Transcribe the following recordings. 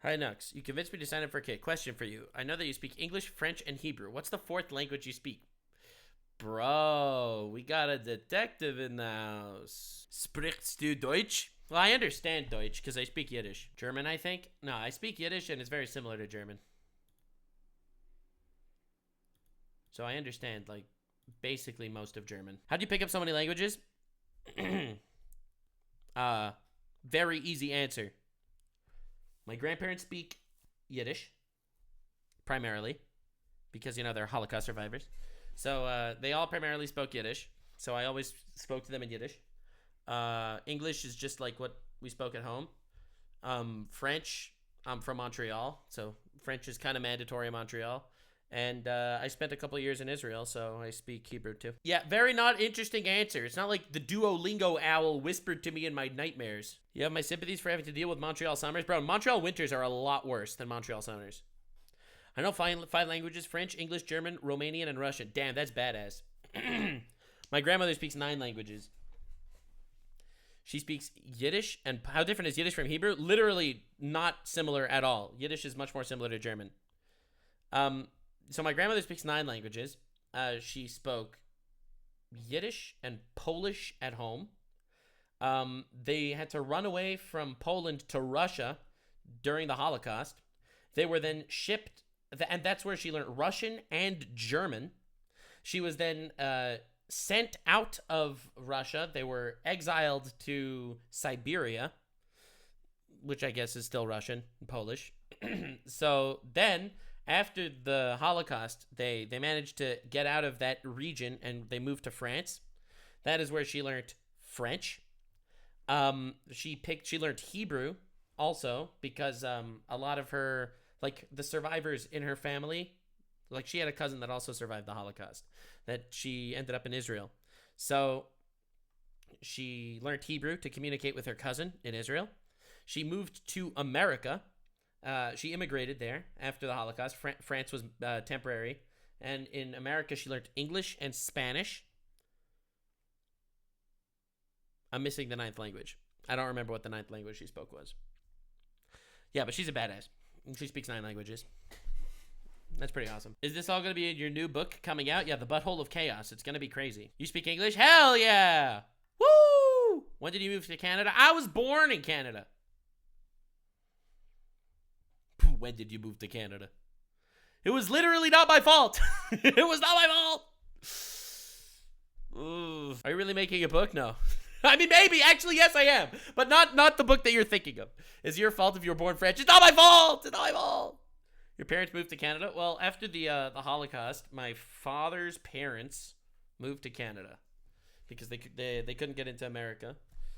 Hi, Nux. You convinced me to sign up for a kit. Question for you. I know that you speak English, French, and Hebrew. What's the fourth language you speak? Bro, we got a detective in the house. Sprichst du Deutsch? Well, I understand Deutsch because I speak Yiddish. German, I think? No, I speak Yiddish and it's very similar to German. So I understand, like, basically most of German. How do you pick up so many languages? Very easy answer. My grandparents speak Yiddish, primarily, because, you know, they're Holocaust survivors. So they all primarily spoke Yiddish. So I always spoke to them in Yiddish. English is just like what we spoke at home. French, I'm from Montreal, so French is kind of mandatory in Montreal. And I spent a couple of years in Israel, so I speak Hebrew too. Yeah, very not interesting answer. It's not like the Duolingo owl whispered to me in my nightmares. You have my sympathies for having to deal with Montreal summers. Bro, Montreal winters are a lot worse than Montreal summers. I know five languages: French, English, German, Romanian, and Russian. Damn, that's badass. My grandmother speaks 9 languages. She speaks Yiddish, and how different is Yiddish from Hebrew? Literally not similar at all. Yiddish is much more similar to German. So my grandmother speaks 9 languages. She spoke Yiddish and Polish at home. They had to run away from Poland to Russia during the Holocaust. They were then shipped, and that's where she learned Russian and German. She was then sent out of Russia. They were exiled to Siberia, which I guess is still Russian and Polish. So then, after the Holocaust, they managed to get out of that region and they moved to France. That is where she learned French. She learned Hebrew also because a lot of her, like, the survivors in her family, like, she had a cousin that also survived the Holocaust, that she ended up in Israel. So she learned Hebrew to communicate with her cousin in Israel. She moved to America. She immigrated there after the Holocaust. France was temporary. And in America, she learned English and Spanish. I'm missing the 9th language. I don't remember what the 9th language she spoke was. Yeah, but she's a badass. She speaks 9 languages. That's pretty awesome. Is this all going to be in your new book coming out? Yeah, The Butthole of Chaos. It's going to be crazy. You speak English? Hell yeah! Woo! When did you move to Canada? I was born in Canada. When did you move to Canada? It was literally not my fault. It was not my fault. Ooh. Are you really making a book? No. I mean, maybe. Actually, yes, I am. But not the book that you're thinking of. It's your fault if you were born French. It's not my fault. It's not my fault. Your parents moved to Canada? Well, after the Holocaust, my father's parents moved to Canada because they couldn't get into America,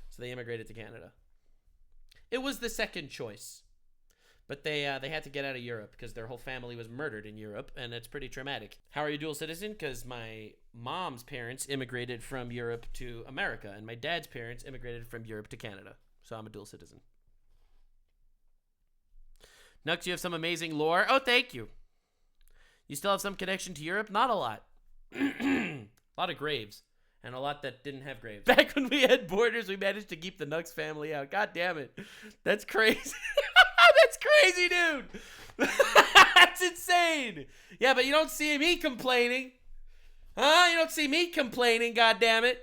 so they immigrated to Canada. It was the second choice. But they had to get out of Europe because their whole family was murdered in Europe, and it's pretty traumatic. How are you dual citizen? Because my mom's parents immigrated from Europe to America, and my dad's parents immigrated from Europe to Canada. So I'm a dual citizen. Nux, you have some amazing lore. Oh, thank you. You still have some connection to Europe? Not a lot. A lot of graves. And a lot that didn't have graves. Back when we had borders, we managed to keep the Nux family out. God damn it. That's crazy. That's crazy, dude. That's insane. Yeah, but you don't see me complaining. Huh? You don't see me complaining, god damn it.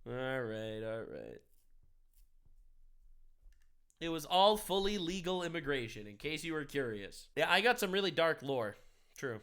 All right. It was all fully legal immigration, in case you were curious. Yeah, I got some really dark lore. True.